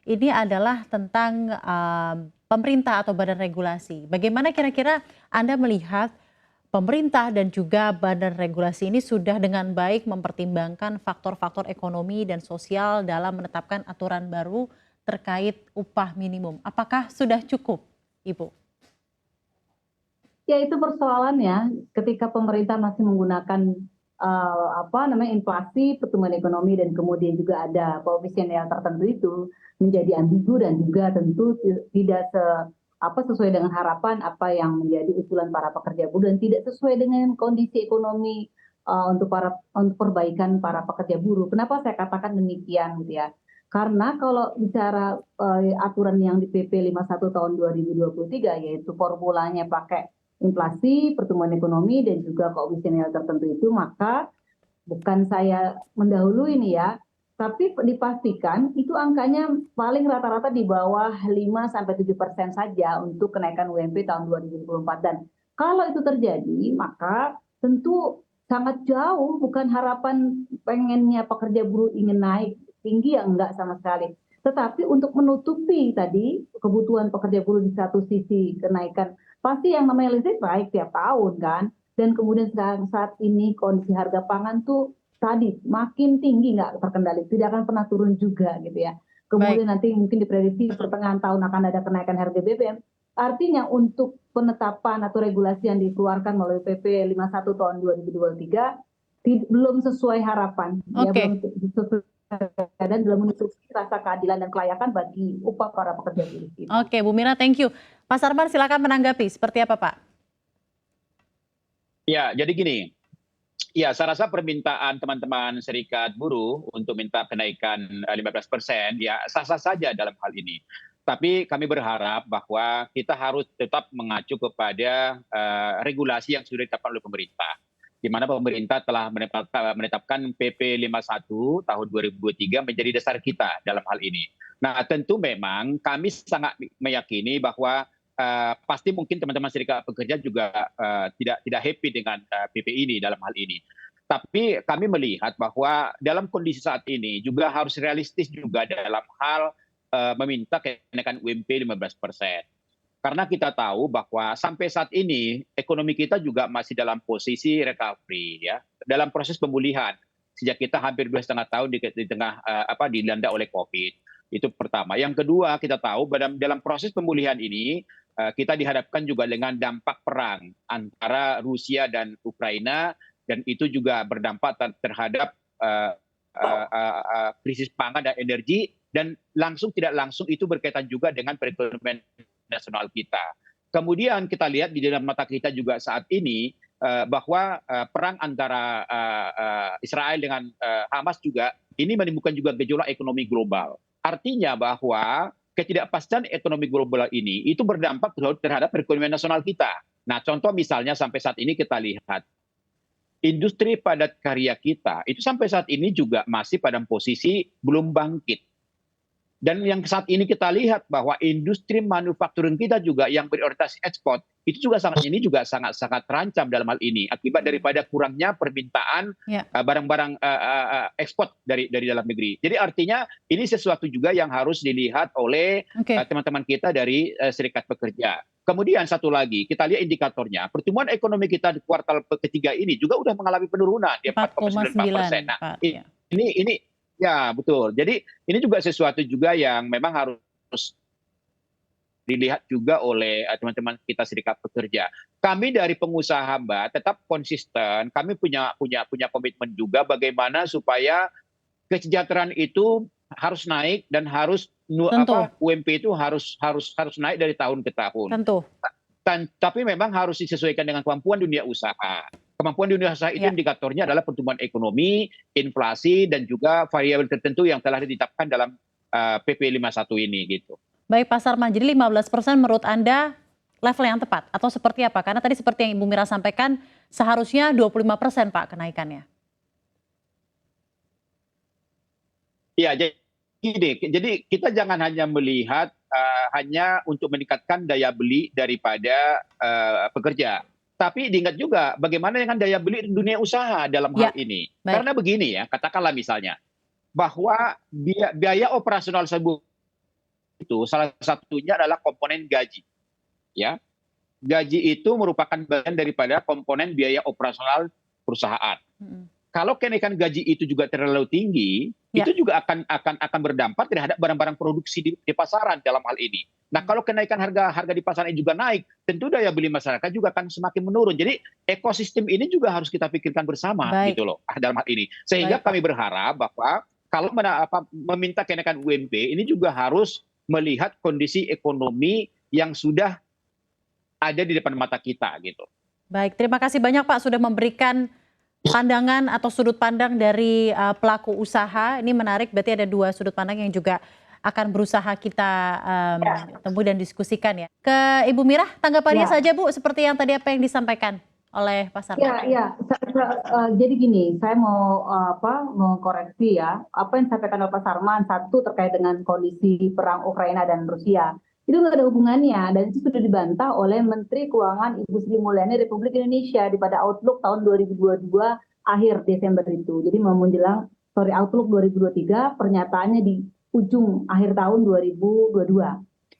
ini adalah tentang pemerintah atau badan regulasi. Bagaimana kira-kira Anda melihat pemerintah dan juga badan regulasi ini sudah dengan baik mempertimbangkan faktor-faktor ekonomi dan sosial dalam menetapkan aturan baru terkait upah minimum? Apakah sudah cukup, Ibu? Ya itu persoalannya ketika pemerintah masih menggunakan inflasi, pertumbuhan ekonomi dan kemudian juga ada koefisien yang tertentu itu menjadi ambigu dan juga tentu tidak sesuai dengan harapan apa yang menjadi usulan para pekerja buruh dan tidak sesuai dengan kondisi ekonomi untuk perbaikan para pekerja buruh. Kenapa saya katakan demikian gitu ya? Karena kalau bicara aturan yang di PP 51 tahun 2023 yaitu formulanya pakai inflasi, pertumbuhan ekonomi, dan juga koefisien tertentu itu, maka bukan saya mendahului ini ya, tapi dipastikan itu angkanya paling rata-rata di bawah 5-7% saja untuk kenaikan UMP tahun 2024. Dan kalau itu terjadi, maka tentu sangat jauh bukan harapan pengennya pekerja buruh ingin naik tinggi ya enggak sama sekali. Tetapi untuk menutupi tadi kebutuhan pekerja buruh di satu sisi kenaikan, pasti yang namanya listrik naik tiap tahun kan. Dan kemudian sekarang saat ini kondisi harga pangan tuh tadi makin tinggi nggak terkendali, tidak akan pernah turun juga gitu ya. Baik. Kemudian nanti mungkin diprediksi pertengahan tahun akan ada kenaikan harga BBM. Artinya untuk penetapan atau regulasi yang dikeluarkan melalui PP 51 tahun 2023 belum sesuai harapan, ya Oke. belum sesuai dan belum menutupi rasa keadilan dan kelayakan bagi upah para pekerja buruh kita. Oke, Bu Mira, thank you. Pak Sarman silakan menanggapi, seperti apa Pak? Ya, jadi gini, ya saya rasa permintaan teman-teman serikat buruh untuk minta kenaikan 15% ya sah-sah saja dalam hal ini. Tapi kami berharap bahwa kita harus tetap mengacu kepada regulasi yang sudah ditetapkan oleh pemerintah. Di mana pemerintah telah menetapkan PP 51 tahun 2023 menjadi dasar kita dalam hal ini. Nah, tentu memang kami sangat meyakini bahwa pasti mungkin teman-teman serikat pekerja juga tidak happy dengan PP ini dalam hal ini. Tapi kami melihat bahwa dalam kondisi saat ini juga harus realistis juga dalam hal meminta kenaikan UMP 15%. Karena kita tahu bahwa sampai saat ini ekonomi kita juga masih dalam posisi recovery ya, dalam proses pemulihan sejak kita hampir 2,5 tahun di tengah dilanda oleh COVID. Itu pertama. Yang kedua, kita tahu dalam proses pemulihan ini kita dihadapkan juga dengan dampak perang antara Rusia dan Ukraina, dan itu juga berdampak terhadap krisis pangan dan energi, dan langsung tidak langsung itu berkaitan juga dengan perekonomian nasional kita. Kemudian kita lihat di dalam mata kita juga saat ini bahwa perang antara Israel dengan Hamas juga ini menimbulkan juga gejolak ekonomi global. Artinya bahwa ketidakpastian ekonomi global ini itu berdampak terhadap perekonomian nasional kita. Nah, contoh misalnya sampai saat ini kita lihat industri padat karya kita itu sampai saat ini juga masih pada posisi belum bangkit. Dan yang saat ini kita lihat bahwa industri manufakturing kita juga yang berorientasi ekspor itu juga sangat terancam dalam hal ini akibat daripada kurangnya permintaan barang-barang ekspor dari dalam negeri. Jadi artinya ini sesuatu juga yang harus dilihat oleh teman-teman kita dari serikat pekerja. Kemudian satu lagi, kita lihat indikatornya, pertumbuhan ekonomi kita di kuartal ketiga ini juga sudah mengalami penurunan di 4,94%. Nah, ini ya betul. Jadi ini juga sesuatu juga yang memang harus dilihat juga oleh teman-teman kita serikat pekerja. Kami dari pengusaha Mbak tetap konsisten. Kami punya komitmen juga bagaimana supaya kesejahteraan itu harus naik dan harus UMP itu harus naik dari tahun ke tahun. Tentu. Tapi memang harus disesuaikan dengan kemampuan dunia usaha. Kemampuan dunia usaha itu indikatornya adalah pertumbuhan ekonomi, inflasi, dan juga variabel tertentu yang telah ditetapkan dalam PP 51 ini gitu. Baik Pak Sarman, jadi 15% menurut Anda level yang tepat atau seperti apa? Karena tadi seperti yang Ibu Mira sampaikan seharusnya 25% Pak kenaikannya. Ya, jadi kita jangan hanya melihat hanya untuk meningkatkan daya beli daripada pekerja. Tapi diingat juga bagaimana dengan daya beli dunia usaha dalam hal ini. Baik. Karena begini ya, katakanlah misalnya, bahwa biaya operasional sebuah itu salah satunya adalah komponen gaji. Ya, gaji itu merupakan bagian daripada komponen biaya operasional perusahaan. Kalau kenaikan gaji itu juga terlalu tinggi, itu juga akan berdampak terhadap barang-barang produksi di pasaran dalam hal ini. Nah, kalau kenaikan harga di pasaran juga naik, tentu daya beli masyarakat juga akan semakin menurun. Jadi ekosistem ini juga harus kita pikirkan bersama gitu loh dalam hal ini. Sehingga kami berharap bahwa kalau meminta kenaikan UMP ini juga harus melihat kondisi ekonomi yang sudah ada di depan mata kita gitu. Baik, terima kasih banyak Pak sudah memberikan pandangan atau sudut pandang dari pelaku usaha. Ini menarik, berarti ada dua sudut pandang yang juga akan berusaha kita temui dan diskusikan ya. Ke Ibu Mirah, tanggapannya saja Bu, seperti yang tadi apa yang disampaikan oleh Pak Sarman. Jadi gini, saya mau koreksi ya, apa yang disampaikan oleh Pak Sarman, satu terkait dengan kondisi perang Ukraina dan Rusia. Itu nggak ada hubungannya, dan itu sudah dibantah oleh Menteri Keuangan Ibu Sri Mulyani Republik Indonesia di pada Outlook tahun 2022 akhir Desember itu. Jadi mau menjelang Outlook 2023, pernyataannya di ujung akhir tahun 2022.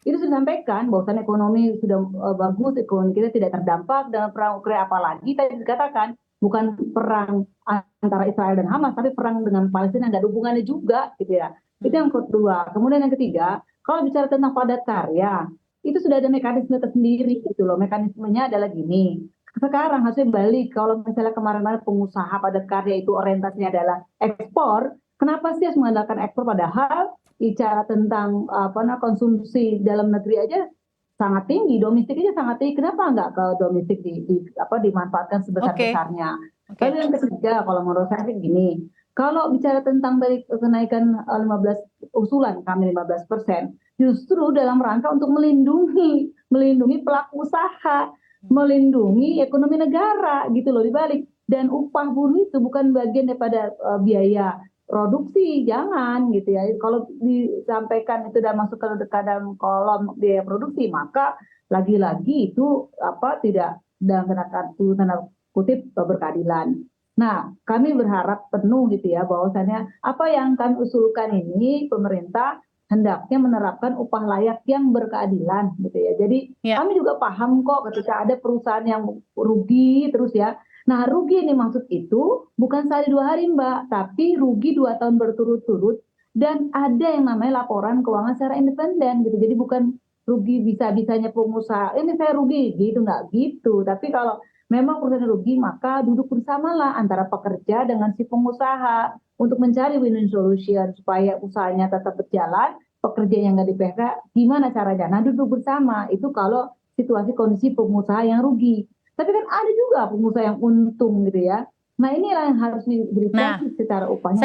Itu sudah disampaikan bahwasan ekonomi sudah bagus, ekonomi kita tidak terdampak dengan perang Ukraina, apalagi tadi dikatakan bukan perang antara Israel dan Hamas, tapi perang dengan Palestina, nggak ada hubungannya juga gitu ya. Itu yang kedua. Kemudian yang ketiga, kalau bicara tentang padat karya, itu sudah ada mekanisme tersendiri gitu loh. Mekanismenya adalah gini. Sekarang harusnya balik, kalau misalnya kemarin-kemarin pengusaha padat karya itu orientasinya adalah ekspor, kenapa sih harus mengandalkan ekspor padahal bicara tentang konsumsi dalam negeri aja sangat tinggi, domestik aja sangat tinggi. Kenapa nggak ke domestik dimanfaatkan sebesar-besarnya? Lalu yang ketiga, kalau menurut saya gini, kalau bicara tentang dari kenaikan 15 kami 15%, justru dalam rangka untuk melindungi pelaku usaha, melindungi ekonomi negara gitu loh dibalik. Dan upah buruh itu bukan bagian daripada biaya produksi, jangan gitu ya. Kalau disampaikan itu sudah masuk ke dalam kolom biaya produksi, maka lagi-lagi itu tidak dalam tanda kutip berkeadilan. Nah, kami berharap penuh gitu ya bahwasannya apa yang kami usulkan ini pemerintah hendaknya menerapkan upah layak yang berkeadilan gitu ya. Jadi kami juga paham kok ketika ada perusahaan yang rugi terus ya. Nah, rugi ini maksud itu bukan sehari 2 hari Mbak, tapi rugi 2 tahun berturut-turut dan ada yang namanya laporan keuangan secara independen gitu. Jadi bukan rugi bisa-bisanya pengusaha, ini saya rugi gitu, nggak gitu. Tapi kalau memang perusahaan rugi, maka duduk bersamalah antara pekerja dengan si pengusaha untuk mencari win-win solution supaya usahanya tetap berjalan, pekerja yang nggak di PHK, gimana caranya? Nah, duduk bersama itu kalau situasi kondisi pengusaha yang rugi. Tapi kan ada juga pengusaha yang untung gitu ya. Nah, inilah yang harus diberikan secara upahnya.